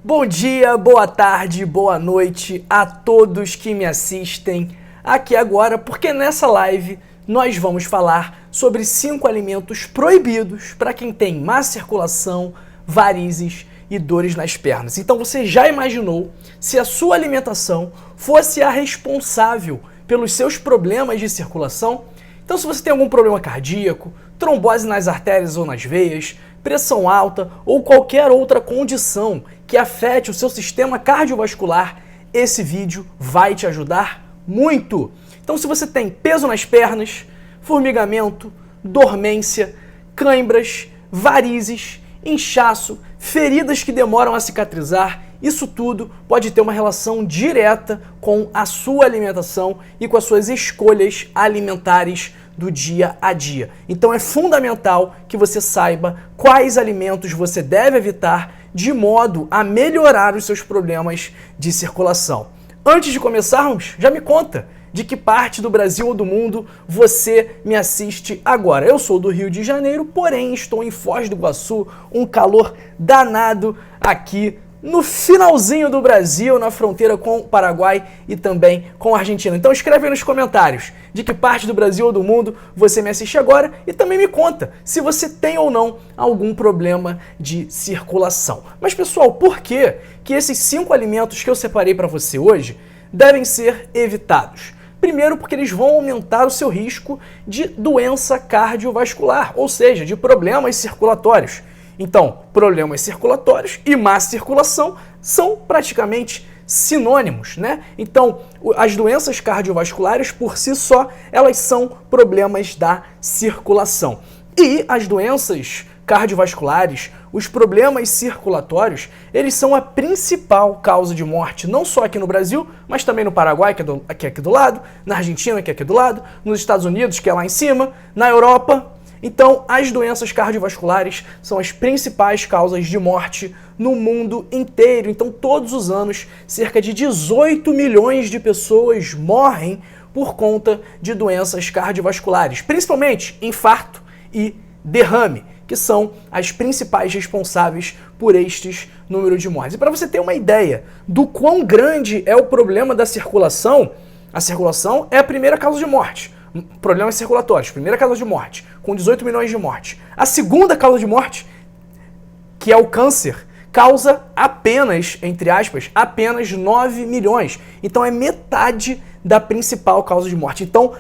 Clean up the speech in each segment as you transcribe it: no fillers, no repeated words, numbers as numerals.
Bom dia, boa tarde, boa noite a todos que me assistem aqui agora, porque nessa live nós vamos falar sobre 5 alimentos proibidos para quem tem má circulação, varizes e dores nas pernas. Então você já imaginou se a sua alimentação fosse a responsável pelos seus problemas de circulação? Então se você tem algum problema cardíaco, trombose nas artérias ou nas veias, pressão alta ou qualquer outra condição que afete o seu sistema cardiovascular, esse vídeo vai te ajudar muito. Então se você tem peso nas pernas, formigamento, dormência, cãibras, varizes, inchaço, feridas que demoram a cicatrizar, isso tudo pode ter uma relação direta com a sua alimentação e com as suas escolhas alimentares do dia a dia. Então é fundamental que você saiba quais alimentos você deve evitar de modo a melhorar os seus problemas de circulação. Antes de começarmos, já me conta de que parte do Brasil ou do mundo você me assiste agora. Eu sou do Rio de Janeiro, porém estou em Foz do Iguaçu, um calor danado aqui no finalzinho do Brasil, na fronteira com o Paraguai e também com a Argentina. Então escreve aí nos comentários de que parte do Brasil ou do mundo você me assiste agora e também me conta se você tem ou não algum problema de circulação. Mas pessoal, por que esses 5 alimentos que eu separei para você hoje devem ser evitados? Primeiro, porque eles vão aumentar o seu risco de doença cardiovascular, ou seja, de problemas circulatórios. Então, problemas circulatórios e má circulação são praticamente sinônimos, né? Então, as doenças cardiovasculares, por si só, elas são problemas da circulação. E as doenças cardiovasculares, os problemas circulatórios, eles são a principal causa de morte, não só aqui no Brasil, mas também no Paraguai, que é aqui do lado, na Argentina, que é aqui do lado, nos Estados Unidos, que é lá em cima, na Europa. Então, as doenças cardiovasculares são as principais causas de morte no mundo inteiro. Então, todos os anos, cerca de 18 milhões de pessoas morrem por conta de doenças cardiovasculares, principalmente infarto e derrame, que são as principais responsáveis por estes números de mortes. E para você ter uma ideia do quão grande é o problema da circulação, a circulação é a primeira causa de morte. Problemas circulatórios, primeira causa de morte, com 18 milhões de mortes. A segunda causa de morte, que é o câncer, causa apenas, entre aspas, apenas 9 milhões. Então é metade da principal causa de morte. Então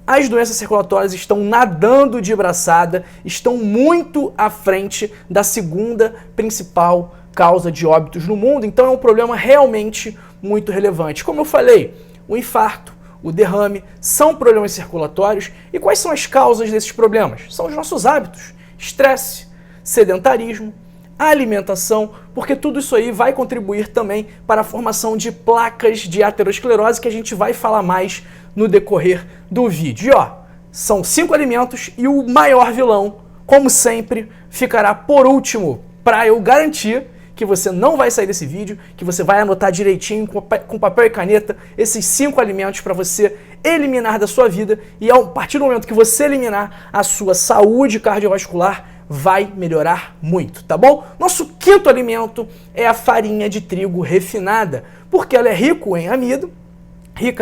as doenças circulatórias estão nadando de braçada, estão muito à frente da segunda principal causa de óbitos no mundo. Então é um problema realmente muito relevante. Como eu falei, o infarto, o derrame, são problemas circulatórios. E quais são as causas desses problemas? São os nossos hábitos, estresse, sedentarismo, alimentação, porque tudo isso aí vai contribuir também para a formação de placas de aterosclerose, que a gente vai falar mais no decorrer do vídeo. E ó, são 5 alimentos e o maior vilão, como sempre, ficará por último, para eu garantir que você não vai sair desse vídeo, que você vai anotar direitinho com papel e caneta esses 5 alimentos para você eliminar da sua vida, e a partir do momento que você eliminar, a sua saúde cardiovascular vai melhorar muito, tá bom? Nosso 5º alimento é a farinha de trigo refinada, porque ela é rica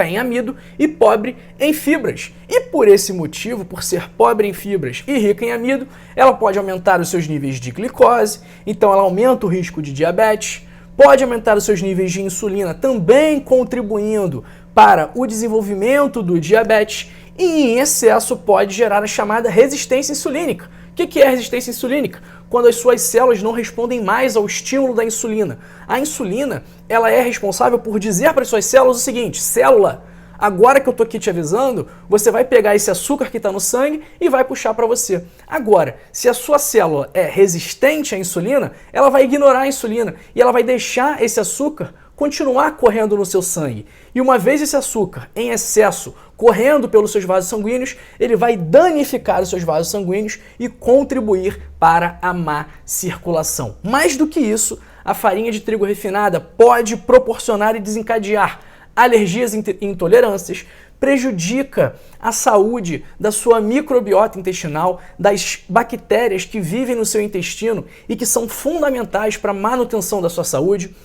em amido e pobre em fibras. E por esse motivo, por ser pobre em fibras e rica em amido, ela pode aumentar os seus níveis de glicose, então ela aumenta o risco de diabetes, pode aumentar os seus níveis de insulina, também contribuindo para o desenvolvimento do diabetes, e em excesso pode gerar a chamada resistência insulínica. O que é resistência insulínica? Quando as suas células não respondem mais ao estímulo da insulina. A insulina, ela é responsável por dizer para as suas células o seguinte: célula, agora que eu estou aqui te avisando, você vai pegar esse açúcar que está no sangue e vai puxar para você. Agora, se a sua célula é resistente à insulina, ela vai ignorar a insulina e ela vai deixar esse açúcar continuar correndo no seu sangue. E uma vez esse açúcar em excesso correndo pelos seus vasos sanguíneos, ele vai danificar os seus vasos sanguíneos e contribuir para a má circulação. Mais do que isso, a farinha de trigo refinada pode proporcionar e desencadear alergias e intolerâncias, prejudica a saúde da sua microbiota intestinal, das bactérias que vivem no seu intestino e que são fundamentais para a manutenção da sua saúde.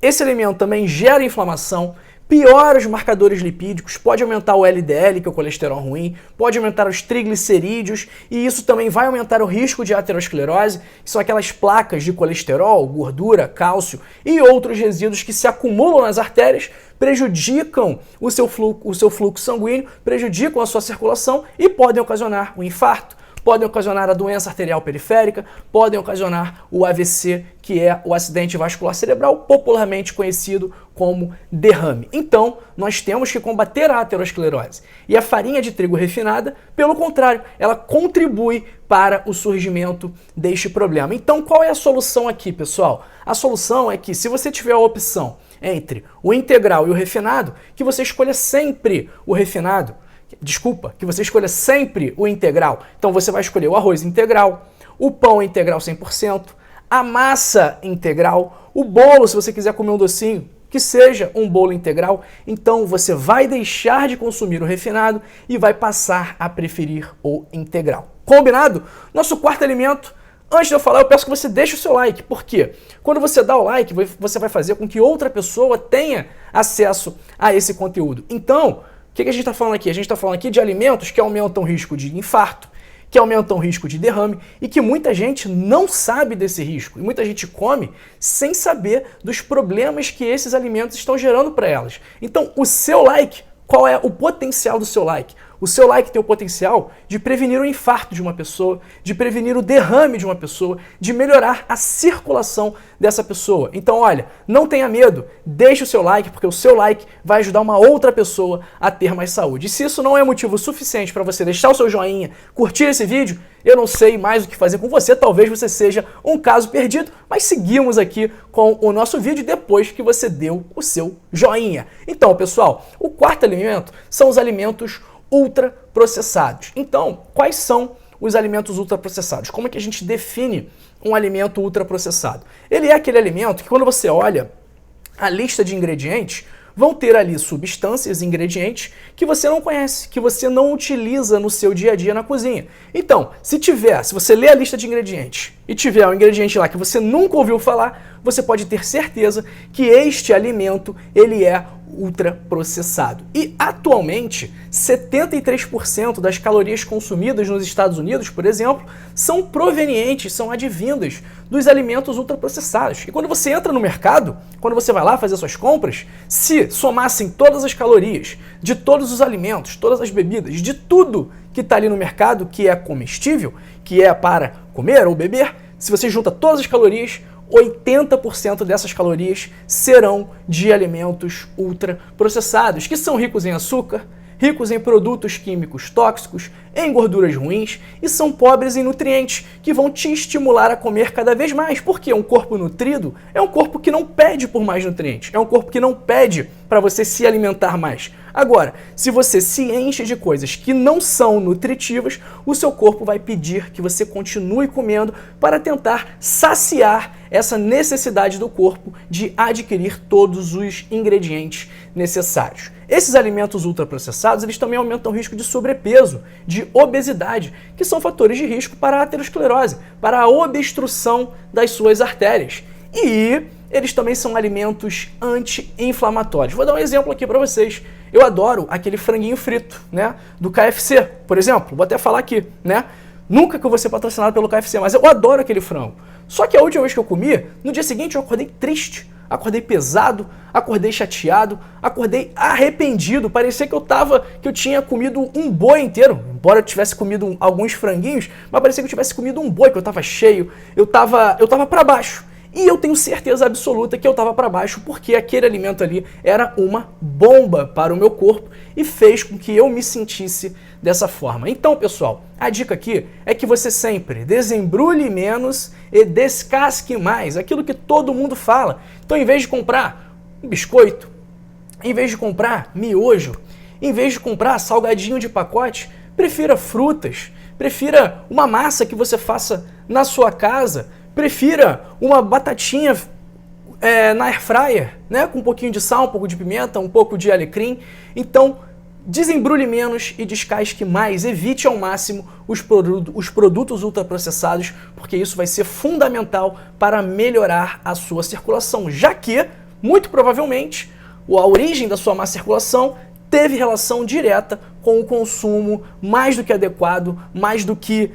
Esse alimento também gera inflamação, piora os marcadores lipídicos, pode aumentar o LDL, que é o colesterol ruim, pode aumentar os triglicerídeos e isso também vai aumentar o risco de aterosclerose, que são aquelas placas de colesterol, gordura, cálcio e outros resíduos que se acumulam nas artérias, prejudicam o seu fluxo sanguíneo, prejudicam a sua circulação e podem ocasionar um infarto, podem ocasionar a doença arterial periférica, podem ocasionar o AVC, que é o acidente vascular cerebral, popularmente conhecido como derrame. Então, nós temos que combater a aterosclerose. E a farinha de trigo refinada, pelo contrário, ela contribui para o surgimento deste problema. Então, qual é a solução aqui, pessoal? A solução é que, se você tiver a opção entre o integral e o refinado, que você escolha sempre o refinado. Desculpa, que você escolha sempre o integral. Então você vai escolher o arroz integral, o pão integral 100%, a massa integral, o bolo, se você quiser comer um docinho, que seja um bolo integral. Então você vai deixar de consumir o refinado e vai passar a preferir o integral. Combinado? Nosso quarto alimento. Antes de eu falar, eu peço que você deixe o seu like. Por quê? Quando você dá o like, você vai fazer com que outra pessoa tenha acesso a esse conteúdo. Então, o que a gente está falando aqui? A gente está falando aqui de alimentos que aumentam o risco de infarto, que aumentam o risco de derrame e que muita gente não sabe desse risco. E muita gente come sem saber dos problemas que esses alimentos estão gerando para elas. Então, o seu like, qual é o potencial do seu like? O seu like tem o potencial de prevenir o infarto de uma pessoa, de prevenir o derrame de uma pessoa, de melhorar a circulação dessa pessoa. Então, olha, não tenha medo, deixe o seu like, porque o seu like vai ajudar uma outra pessoa a ter mais saúde. E se isso não é motivo suficiente para você deixar o seu joinha, curtir esse vídeo, eu não sei mais o que fazer com você, talvez você seja um caso perdido, mas seguimos aqui com o nosso vídeo depois que você deu o seu joinha. Então, pessoal, o quarto alimento são os alimentos ultraprocessados. Então, quais são os alimentos ultraprocessados? Como é que a gente define um alimento ultraprocessado? Ele é aquele alimento que, quando você olha a lista de ingredientes, vão ter ali substâncias, ingredientes que você não conhece, que você não utiliza no seu dia a dia na cozinha. Então, se você ler a lista de ingredientes e tiver um ingrediente lá que você nunca ouviu falar, você pode ter certeza que este alimento ele é ultraprocessado. E atualmente, 73% das calorias consumidas nos Estados Unidos, por exemplo, são provenientes, são advindas dos alimentos ultraprocessados. E quando você entra no mercado, quando você vai lá fazer suas compras, se somassem todas as calorias de todos os alimentos, todas as bebidas, de tudo que está ali no mercado que é comestível, que é para comer ou beber, se você junta todas as calorias, 80% dessas calorias serão de alimentos ultraprocessados, que são ricos em açúcar, ricos em produtos químicos tóxicos, em gorduras ruins e são pobres em nutrientes, que vão te estimular a comer cada vez mais, porque um corpo nutrido é um corpo que não pede por mais nutrientes, é um corpo que não pede para você se alimentar mais. Agora, se você se enche de coisas que não são nutritivas, o seu corpo vai pedir que você continue comendo para tentar saciar essa necessidade do corpo de adquirir todos os ingredientes necessários. Esses alimentos ultraprocessados, eles também aumentam o risco de sobrepeso, de obesidade, que são fatores de risco para a aterosclerose, para a obstrução das suas artérias. E eles também são alimentos anti-inflamatórios. Vou dar um exemplo aqui para vocês. Eu adoro aquele franguinho frito, né, do KFC, por exemplo. Vou até falar aqui, né? Nunca que eu vou ser patrocinado pelo KFC, mas eu adoro aquele frango. Só que a última vez que eu comi, no dia seguinte eu acordei triste, acordei pesado, acordei chateado, acordei arrependido. Parecia que eu tinha comido um boi inteiro, embora eu tivesse comido alguns franguinhos, mas parecia que eu tivesse comido um boi, que eu tava cheio, eu tava para baixo. E eu tenho certeza absoluta que eu estava para baixo porque aquele alimento ali era uma bomba para o meu corpo e fez com que eu me sentisse dessa forma. Então, pessoal, a dica aqui é que você sempre desembrulhe menos e descasque mais, aquilo que todo mundo fala. Então, em vez de comprar um biscoito, em vez de comprar miojo, em vez de comprar salgadinho de pacote, prefira frutas, prefira uma massa que você faça na sua casa, prefira uma batatinha na air fryer, né, com um pouquinho de sal, um pouco de pimenta, um pouco de alecrim. Então, desembrulhe menos e descasque mais. Evite ao máximo os produtos ultraprocessados, porque isso vai ser fundamental para melhorar a sua circulação, já que, muito provavelmente, a origem da sua má circulação teve relação direta com o consumo mais do que adequado, mais do que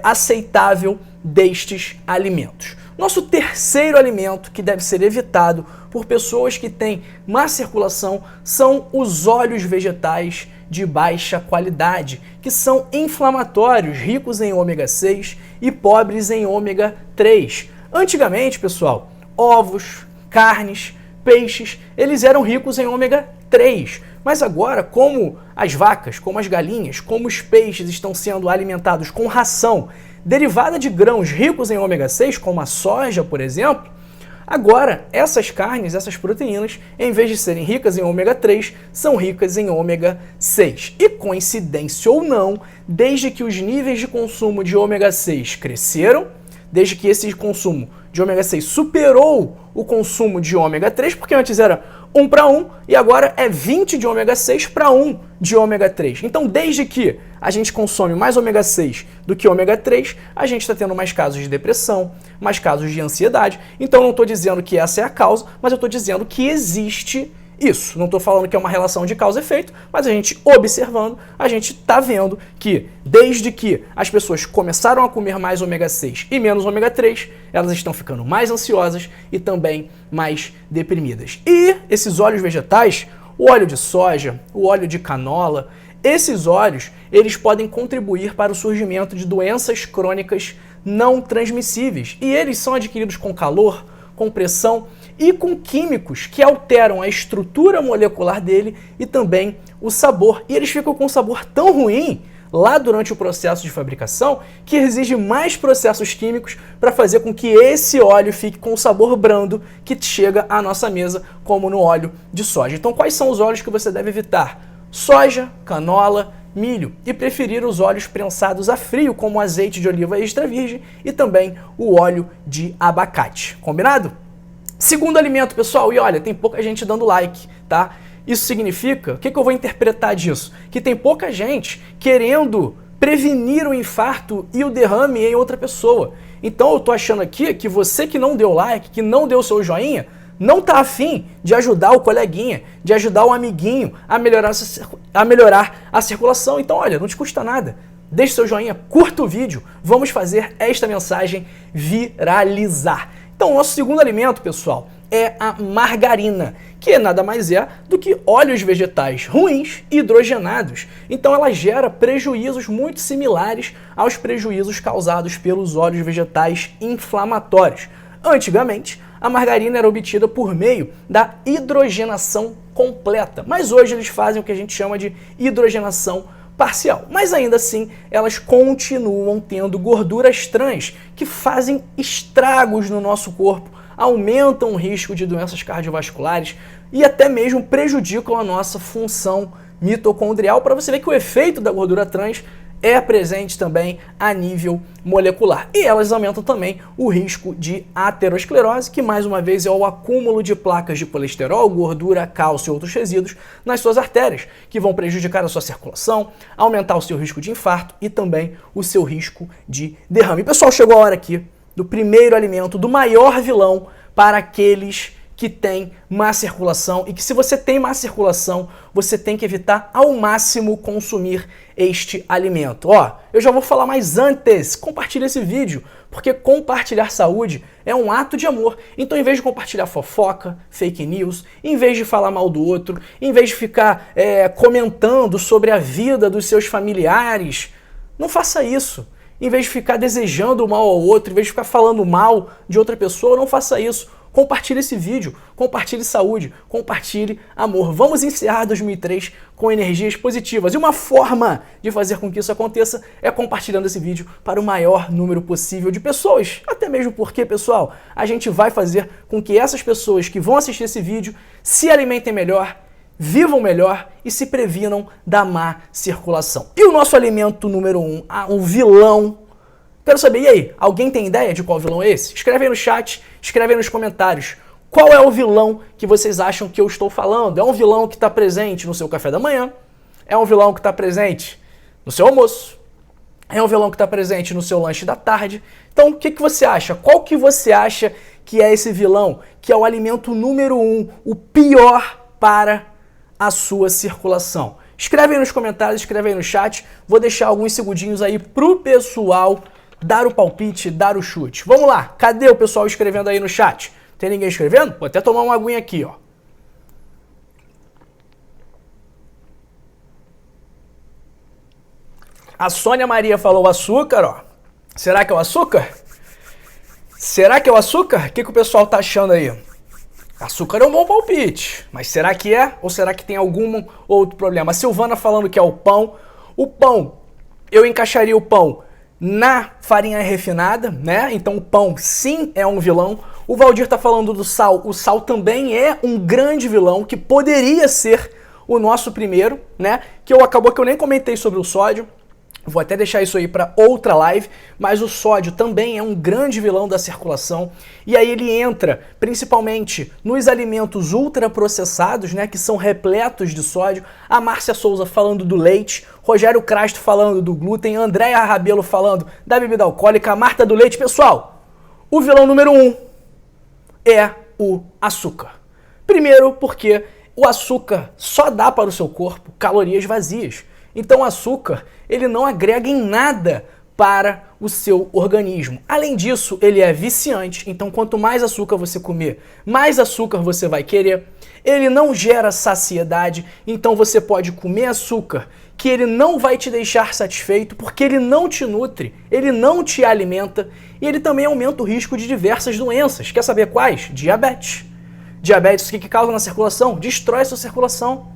aceitável destes alimentos. Nosso terceiro alimento que deve ser evitado por pessoas que têm má circulação são os óleos vegetais de baixa qualidade, que são inflamatórios, ricos em ômega 6 e pobres em ômega 3. Antigamente, pessoal, ovos, carnes, peixes, eles eram ricos em ômega 3. Mas agora, como as vacas, como as galinhas, como os peixes estão sendo alimentados com ração derivada de grãos ricos em ômega 6, como a soja, por exemplo, agora essas carnes, essas proteínas, em vez de serem ricas em ômega 3, são ricas em ômega 6. E coincidência ou não, desde que os níveis de consumo de ômega 6 cresceram, desde que esse consumo de ômega 6 superou o consumo de ômega 3, porque antes era 1 para 1 e agora é 20 de ômega 6 para 1 de ômega 3. Então, desde que a gente consome mais ômega 6 do que ômega 3, a gente está tendo mais casos de depressão, mais casos de ansiedade. Então, não estou dizendo que essa é a causa, mas eu estou dizendo que existe isso. Não estou falando que é uma relação de causa e efeito, mas a gente observando, a gente está vendo que desde que as pessoas começaram a comer mais ômega 6 e menos ômega 3, elas estão ficando mais ansiosas e também mais deprimidas. E esses óleos vegetais, o óleo de soja, o óleo de canola, esses óleos, eles podem contribuir para o surgimento de doenças crônicas não transmissíveis. E eles são adquiridos com calor, com pressão e com químicos que alteram a estrutura molecular dele e também o sabor. E eles ficam com um sabor tão ruim lá durante o processo de fabricação que exige mais processos químicos para fazer com que esse óleo fique com o sabor brando que chega à nossa mesa, como no óleo de soja. Então, quais são os óleos que você deve evitar? Soja, canola, milho e preferir os óleos prensados a frio, como o azeite de oliva extra virgem e também o óleo de abacate. Combinado? Segundo alimento, pessoal, e olha, tem pouca gente dando like, tá? Isso significa, o que eu vou interpretar disso? Que tem pouca gente querendo prevenir o infarto e o derrame em outra pessoa. Então eu tô achando aqui que você que não deu like, que não deu seu joinha, não tá afim de ajudar o coleguinha, de ajudar o amiguinho a melhorar a circulação. Então, olha, não te custa nada. Deixe seu joinha, curta o vídeo, vamos fazer esta mensagem viralizar. Então, o nosso segundo alimento, pessoal, é a margarina, que nada mais é do que óleos vegetais ruins e hidrogenados. Então, ela gera prejuízos muito similares aos prejuízos causados pelos óleos vegetais inflamatórios. Antigamente, a margarina era obtida por meio da hidrogenação completa, mas hoje eles fazem o que a gente chama de hidrogenação parcial. Mas ainda assim, elas continuam tendo gorduras trans que fazem estragos no nosso corpo, aumentam o risco de doenças cardiovasculares e até mesmo prejudicam a nossa função mitocondrial, para você ver que o efeito da gordura trans é presente também a nível molecular. E elas aumentam também o risco de aterosclerose, que mais uma vez é o acúmulo de placas de colesterol, gordura, cálcio e outros resíduos nas suas artérias, que vão prejudicar a sua circulação, aumentar o seu risco de infarto e também o seu risco de derrame. Pessoal, chegou a hora aqui do primeiro alimento, do maior vilão para aqueles que tem má circulação e que, se você tem má circulação, você tem que evitar ao máximo consumir este alimento. Ó, eu já vou falar, mais antes, compartilhe esse vídeo, porque compartilhar saúde é um ato de amor. Então, em vez de compartilhar fofoca, fake news, em vez de falar mal do outro, em vez de ficar comentando sobre a vida dos seus familiares, não faça isso. Em vez de ficar desejando mal ao outro, em vez de ficar falando mal de outra pessoa, não faça isso. Compartilhe esse vídeo, compartilhe saúde, compartilhe amor. Vamos encerrar 2003 com energias positivas. E uma forma de fazer com que isso aconteça é compartilhando esse vídeo para o maior número possível de pessoas. Até mesmo porque, pessoal, a gente vai fazer com que essas pessoas que vão assistir esse vídeo se alimentem melhor, vivam melhor e se previnam da má circulação. E o nosso alimento número 1, o vilão. Quero saber, e aí, alguém tem ideia de qual vilão é esse? Escreve aí no chat, escreve aí nos comentários. Qual é o vilão que vocês acham que eu estou falando? É um vilão que está presente no seu café da manhã? É um vilão que está presente no seu almoço. É um vilão que está presente no seu lanche da tarde. Então, o que você acha? Qual que você acha que é esse vilão? Que é o alimento número 1, o pior para a sua circulação? Escreve aí nos comentários, escreve aí no chat. Vou deixar alguns segundinhos aí pro pessoal dar o palpite, dar o chute. Vamos lá, cadê o pessoal escrevendo aí no chat? Tem ninguém escrevendo? Vou até tomar uma aguinha aqui, ó. A Sônia Maria falou açúcar, ó. Será que é o açúcar? Será que é o açúcar? O que o pessoal tá achando aí? Açúcar é um bom palpite, mas será que é? Ou será que tem algum outro problema? A Silvana falando que é o pão. O pão, eu encaixaria o pão na farinha refinada, né? Então o pão sim é um vilão. O Valdir tá falando do sal. O sal também é um grande vilão que poderia ser o nosso primeiro, né? Acabou que eu nem comentei sobre o sódio. Vou até deixar isso aí para outra live, mas o sódio também é um grande vilão da circulação. E aí ele entra principalmente nos alimentos ultraprocessados, né, que são repletos de sódio. A Márcia Souza falando do leite, Rogério Crasto falando do glúten, Andréia Rabelo falando da bebida alcoólica, a Marta do leite. Pessoal, o vilão número 1 é o açúcar. Primeiro porque o açúcar só dá para o seu corpo calorias vazias. Então o açúcar, ele não agrega em nada para o seu organismo. Além disso, ele é viciante, então quanto mais açúcar você comer, mais açúcar você vai querer. Ele não gera saciedade, então você pode comer açúcar que ele não vai te deixar satisfeito, porque ele não te nutre, ele não te alimenta, e ele também aumenta o risco de diversas doenças. Quer saber quais? Diabetes. Diabetes, o que causa na circulação? Destrói a sua circulação.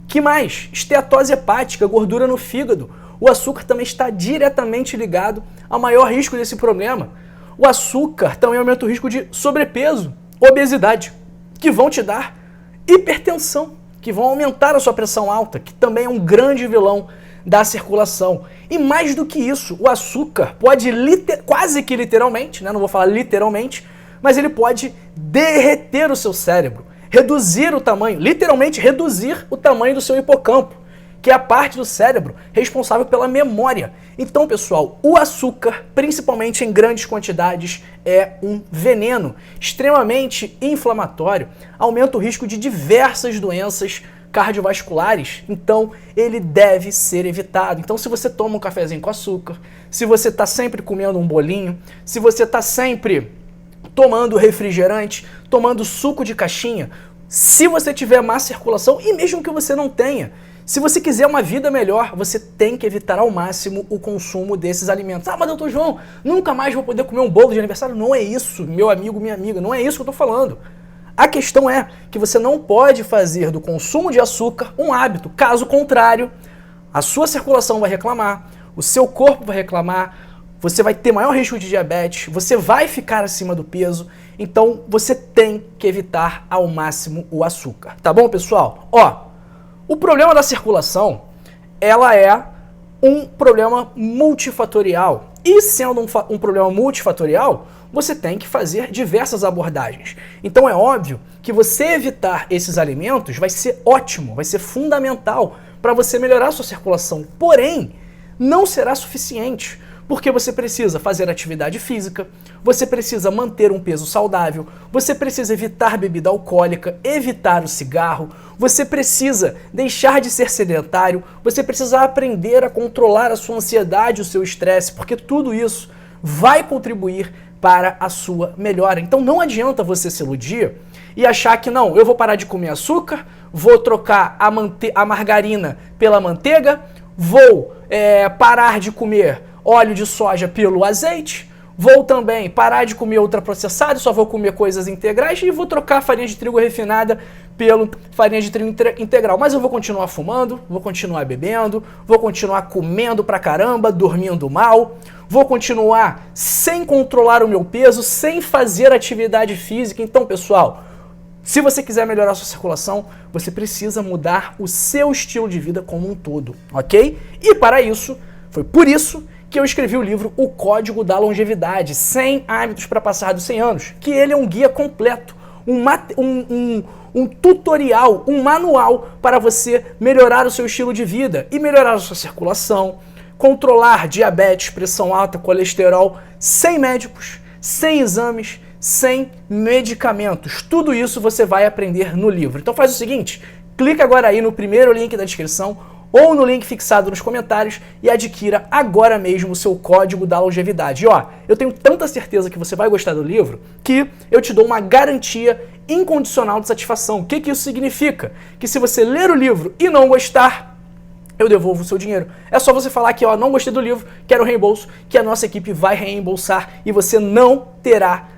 Que mais? Esteatose hepática, gordura no fígado. O açúcar também está diretamente ligado ao maior risco desse problema. O açúcar também aumenta o risco de sobrepeso, obesidade, que vão te dar hipertensão, que vão aumentar a sua pressão alta, que também é um grande vilão da circulação. E mais do que isso, o açúcar pode quase que literalmente, né? Não vou falar literalmente, mas ele pode derreter o seu cérebro. Reduzir o tamanho, literalmente reduzir o tamanho do seu hipocampo, que é a parte do cérebro responsável pela memória. Então, pessoal, o açúcar, principalmente em grandes quantidades, é um veneno extremamente inflamatório, aumenta o risco de diversas doenças cardiovasculares, então ele deve ser evitado. Então, se você toma um cafezinho com açúcar, se você está sempre comendo um bolinho, se você está sempre tomando refrigerante, tomando suco de caixinha, se você tiver má circulação, e mesmo que você não tenha, se você quiser uma vida melhor, você tem que evitar ao máximo o consumo desses alimentos. Ah, mas doutor João, nunca mais vou poder comer um bolo de aniversário. Não é isso, meu amigo, minha amiga, não é isso que eu tô falando. A questão é que você não pode fazer do consumo de açúcar um hábito. Caso contrário, a sua circulação vai reclamar, o seu corpo vai reclamar, você vai ter maior risco de diabetes, você vai ficar acima do peso, então você tem que evitar ao máximo o açúcar. Tá bom, pessoal? Ó, o problema da circulação, ela é um problema multifatorial. E sendo um problema multifatorial, você tem que fazer diversas abordagens. Então é óbvio que você evitar esses alimentos vai ser ótimo, vai ser fundamental para você melhorar a sua circulação. Porém, não será suficiente, porque você precisa fazer atividade física, você precisa manter um peso saudável, você precisa evitar bebida alcoólica, evitar o cigarro, você precisa deixar de ser sedentário, você precisa aprender a controlar a sua ansiedade, o seu estresse, porque tudo isso vai contribuir para a sua melhora. Então não adianta você se iludir e achar que não, eu vou parar de comer açúcar, vou trocar a margarina pela manteiga, vou parar de comer óleo de soja pelo azeite, vou também parar de comer ultraprocessado, só vou comer coisas integrais e vou trocar farinha de trigo refinada pelo farinha de trigo integral. Mas eu vou continuar fumando, vou continuar bebendo, vou continuar comendo pra caramba, dormindo mal, vou continuar sem controlar o meu peso, sem fazer atividade física. Então, pessoal, se você quiser melhorar a sua circulação, você precisa mudar o seu estilo de vida como um todo, ok? E para isso, foi por isso que eu escrevi o livro O Código da Longevidade, 100 hábitos para passar dos 100 anos, que ele é um guia completo, um tutorial, um manual para você melhorar o seu estilo de vida e melhorar a sua circulação, controlar diabetes, pressão alta, colesterol, sem médicos, sem exames, sem medicamentos. Tudo isso você vai aprender no livro. Então faz o seguinte, clica agora aí no primeiro link da descrição ou no link fixado nos comentários e adquira agora mesmo o seu código da longevidade. E ó, eu tenho tanta certeza que você vai gostar do livro que eu te dou uma garantia incondicional de satisfação. O que isso significa? Que se você ler o livro e não gostar, eu devolvo o seu dinheiro. É só você falar que ó, não gostei do livro, quero reembolso, que a nossa equipe vai reembolsar e você não terá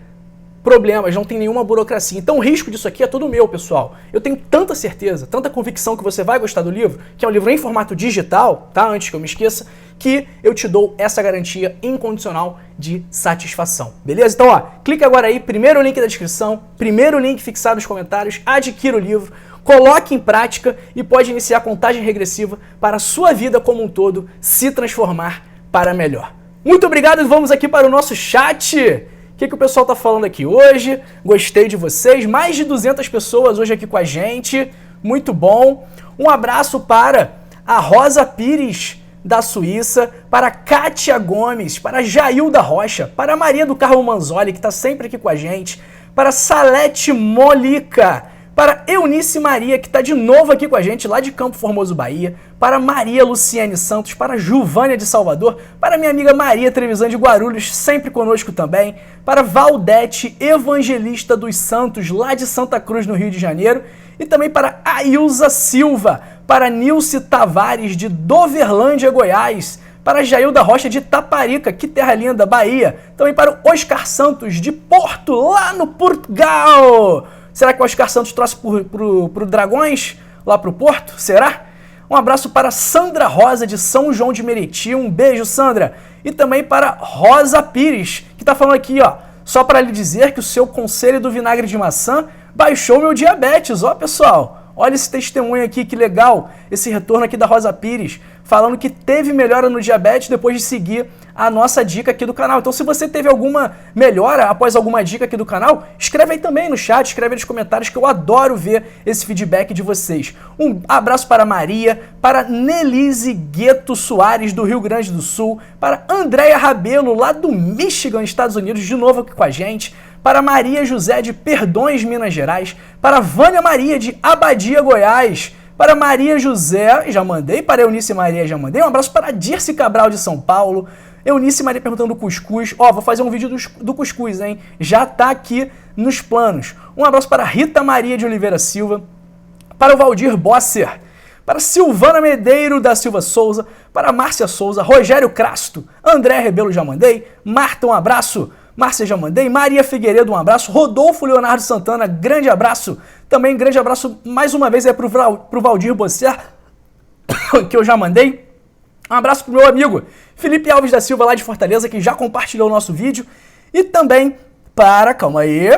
problemas, não tem nenhuma burocracia. Então o risco disso aqui é todo meu, pessoal. Eu tenho tanta certeza, tanta convicção que você vai gostar do livro, que é um livro em formato digital, tá? Antes que eu me esqueça, que eu te dou essa garantia incondicional de satisfação. Beleza? Então, ó, clica agora aí, primeiro link da descrição, primeiro link fixado nos comentários, adquira o livro, coloque em prática e pode iniciar a contagem regressiva para a sua vida como um todo se transformar para melhor. Muito obrigado e vamos aqui para o nosso chat. O que o pessoal tá falando aqui hoje? Gostei de vocês. Mais de 200 pessoas hoje aqui com a gente. Muito bom. Um abraço para a Rosa Pires, da Suíça, para Kátia Gomes, para Jailda Rocha, para Maria do Carmo Manzoli, que está sempre aqui com a gente, para Salete Molica, para Eunice Maria, que está de novo aqui com a gente, lá de Campo Formoso, Bahia, para Maria Luciane Santos, para Juvânia de Salvador, para minha amiga Maria Trevisan de Guarulhos, sempre conosco também, para Valdete Evangelista dos Santos, lá de Santa Cruz, no Rio de Janeiro, e também para Ailza Silva, para Nilce Tavares, de Doverlândia, Goiás, para Jailda Rocha, de Taparica, que terra linda, Bahia, também para o Santos, de Porto, lá no Portugal. Será que o Oscar Santos trouxe pro Dragões, lá pro Porto? Será? Um abraço para Sandra Rosa, de São João de Meriti. Um beijo, Sandra. E também para Rosa Pires, que tá falando aqui, ó. Só para lhe dizer que o seu conselho do vinagre de maçã baixou meu diabetes. Ó, pessoal. Olha esse testemunho aqui, que legal. Esse retorno aqui da Rosa Pires, falando que teve melhora no diabetes depois de seguir a nossa dica aqui do canal. Então, se você teve alguma melhora após alguma dica aqui do canal, escreve aí também no chat, escreve aí nos comentários, que eu adoro ver esse feedback de vocês. Um abraço para Maria, para Nelise Gueto Soares, do Rio Grande do Sul, para Andréia Rabelo, lá do Michigan, Estados Unidos, de novo aqui com a gente, para Maria José, de Perdões, Minas Gerais, para Vânia Maria, de Abadia, Goiás, para Maria José, já mandei, para Eunice Maria, já mandei, um abraço para Dirce Cabral, de São Paulo, Eunice Maria perguntando do cuscuz, ó, vou fazer um vídeo do cuscuz, hein, já tá aqui nos planos. Um abraço para Rita Maria de Oliveira Silva, para o Valdir Bosser, para Silvana Medeiro da Silva Souza, para Márcia Souza, Rogério Crasto, André Rebelo, já mandei, Marta, um abraço, Márcia, já mandei, Maria Figueiredo, um abraço, Rodolfo Leonardo Santana, grande abraço, também grande abraço mais uma vez é pro Valdir Bosser, que eu já mandei. Um abraço pro meu amigo Felipe Alves da Silva, lá de Fortaleza, que já compartilhou o nosso vídeo. E também para, calma aí,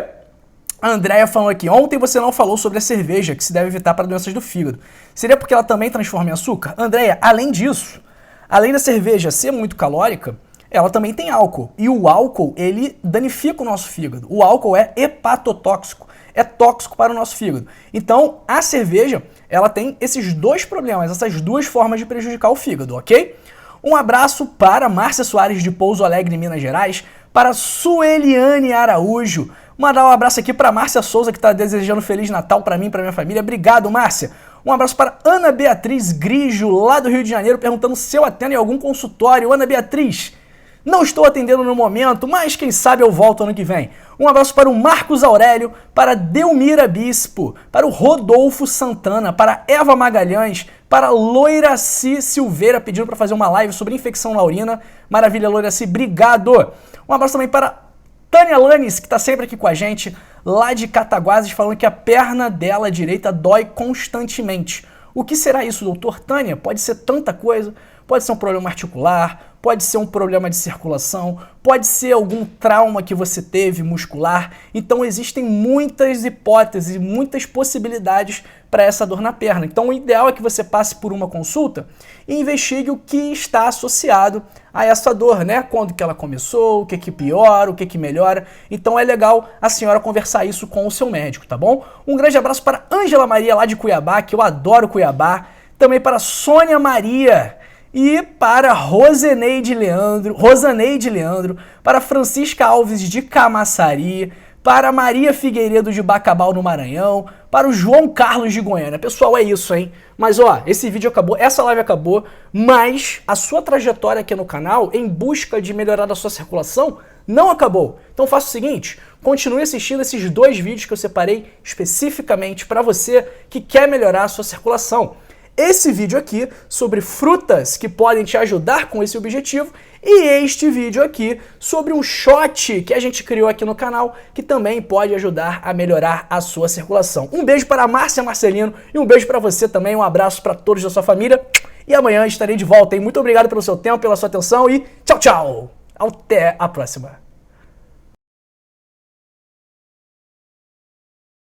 a Andréia falando aqui, ontem você não falou sobre a cerveja, que se deve evitar para doenças do fígado. Seria porque ela também transforma em açúcar? Andréia, além disso, além da cerveja ser muito calórica, ela também tem álcool. E o álcool, ele danifica o nosso fígado. O álcool é hepatotóxico, é tóxico para o nosso fígado. Então, a cerveja, ela tem esses dois problemas, essas duas formas de prejudicar o fígado, ok? Um abraço para Márcia Soares, de Pouso Alegre, Minas Gerais, para Sueliane Araújo. Mandar um abraço aqui para Márcia Souza, que está desejando Feliz Natal para mim e para minha família. Obrigado, Márcia. Um abraço para Ana Beatriz Grijo, lá do Rio de Janeiro, perguntando se eu atendo em algum consultório. Ana Beatriz, não estou atendendo no momento, mas quem sabe eu volto ano que vem. Um abraço para o Marcos Aurélio, para Delmira Bispo, para o Rodolfo Santana, para Eva Magalhães, para Loiraci Silveira, pedindo para fazer uma live sobre infecção na urina. Maravilha, Loiraci, obrigado. Um abraço também para Tânia Lanes, que está sempre aqui com a gente, lá de Cataguases, falando que a perna dela direita dói constantemente. O que será isso, doutor? Tânia, pode ser tanta coisa. Pode ser um problema articular, pode ser um problema de circulação, pode ser algum trauma que você teve muscular. Então existem muitas hipóteses, muitas possibilidades para essa dor na perna. Então o ideal é que você passe por uma consulta e investigue o que está associado a essa dor, né? Quando que ela começou, o que que piora, o que que melhora. Então é legal a senhora conversar isso com o seu médico, tá bom? Um grande abraço para Ângela Maria lá de Cuiabá, que eu adoro Cuiabá. Também para Sônia Maria e para Rosaneide Leandro, para Francisca Alves de Camaçari, para Maria Figueiredo de Bacabal no Maranhão, para o João Carlos de Goiânia. Pessoal, é isso, hein? Mas ó, esse vídeo acabou, essa live acabou, mas a sua trajetória aqui no canal em busca de melhorar a sua circulação não acabou. Então faça o seguinte, continue assistindo esses 2 vídeos que eu separei especificamente para você que quer melhorar a sua circulação. Esse vídeo aqui sobre frutas que podem te ajudar com esse objetivo e este vídeo aqui sobre um shot que a gente criou aqui no canal que também pode ajudar a melhorar a sua circulação. Um beijo para a Márcia Marcelino e um beijo para você também, um abraço para todos da sua família e amanhã estarei de volta, hein? Muito obrigado pelo seu tempo, pela sua atenção e tchau, tchau! Até a próxima!